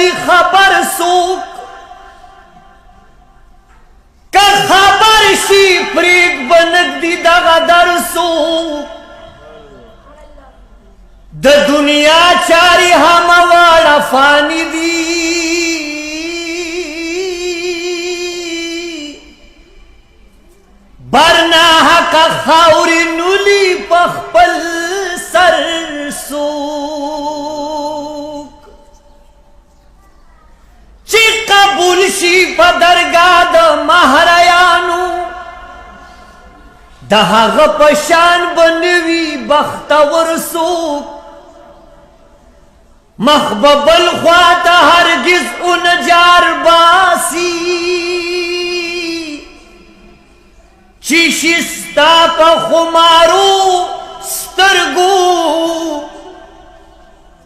ندی خبر سوک که خبر شی پریگ بنگدی دغا در سوک د دنیا چاری هموارا فانی دی برنا حق خاوری نولی پخپل سر سوک چی قبول شی پا درگاہ دا مہریانو دا حق پشان بنوی بختور سوک مخبب الخوات ہرگز انجار باسی چیشستا پا خمارو سترگو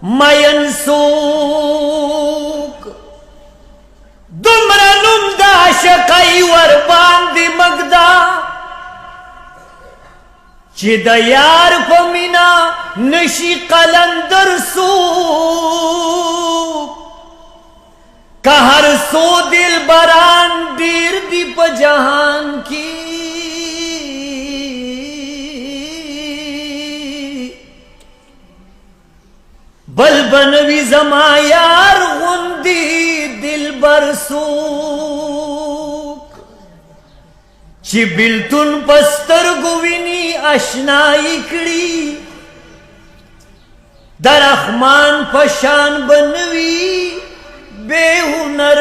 مین سوک دمرنم دا شقای وربان دی مگدا چی دا یار پا مینا نشی قلندر سوک که ہر سو دل بران دیر دی پا جہان کی بل بنوی زما یار غندی دل بر سوک چی بلتون پستر گوینی اشنائی کڑی در اخمان پشان بنوی بے ہنر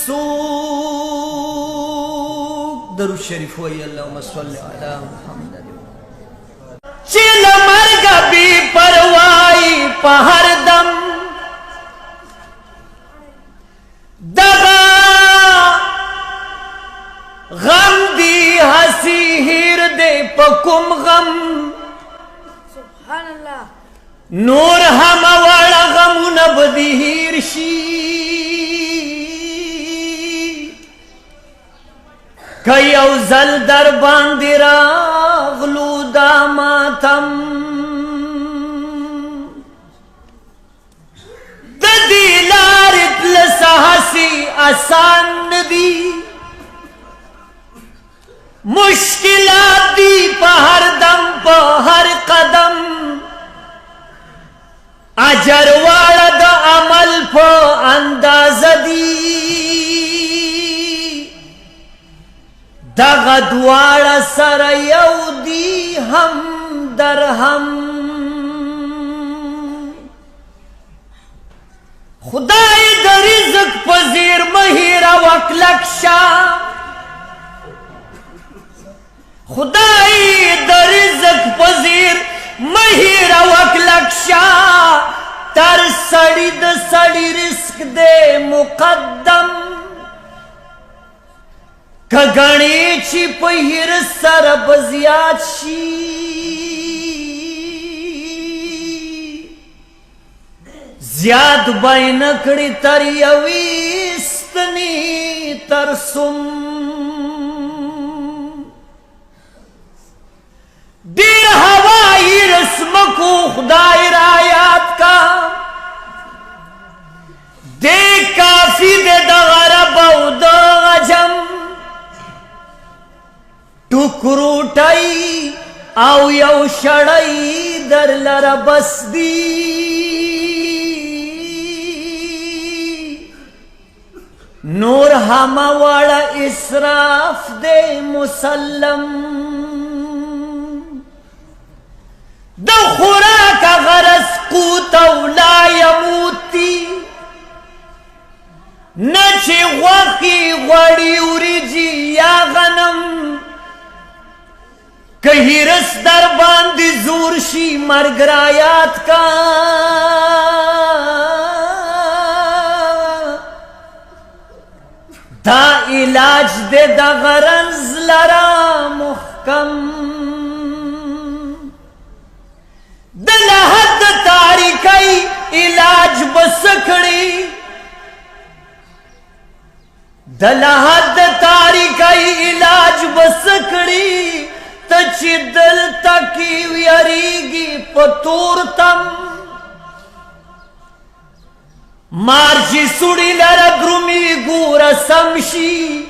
سوک درود شریف ہوئی اللہم صلی علی محمد چل مرگ بی پروائی پہر دم دغا غم دی ہسی ہیر دے پکم غم سبحان اللہ نور ہم وڑا غم نبدی ہیر شی کئی او زل در باندی راغلو دا ماتم دا دیلارت لسحسی آسان ندی مشکلات دی پا ہر دم پا ہر قدم اجر والا دا عمل پا انداز دی دغا دوارا سر یو دی ہم در ہم خدای در رزق پذیر مہیرہ وکلک شاہ خدای در رزق پذیر مہیرہ وکلک شاہ تر سڑی د سڑی رزق دے مقدم کگنی چی پہیر سر بزیاد شی زیاد بینکڑی تر یویستنی ترسم دیر ہوائی رسم کو خدای رایات کا دے کافی دے دغرب او دغجم ٹکروٹائی او یو شڑائی در لربس دی نور ہما واڑا اسراف دے مسلم دا خوراک غرس قوت او لا یموتی نچی غوقی غوڑی اوریجی یا غنم کہیں رس در باندی زور شی مرگ رایات کا دا علاج دے دا غرنز لرا محکم دا لحد تاریکی علاج بسکڑی دا لحد تاریکی علاج بسکڑی تچی دل تکی ویریگی پتور تم مارچی سوڑی لر درومی گور سمشی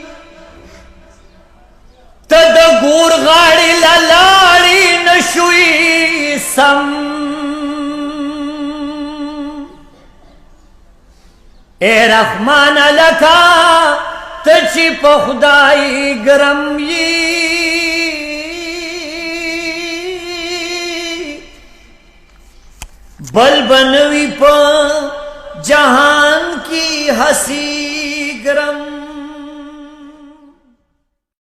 تد گور غاڑی للاڑی نشوی سم اے رحمان لکا تچی پا خدای گرم بل بنوی پا جہان کی ہسی گرم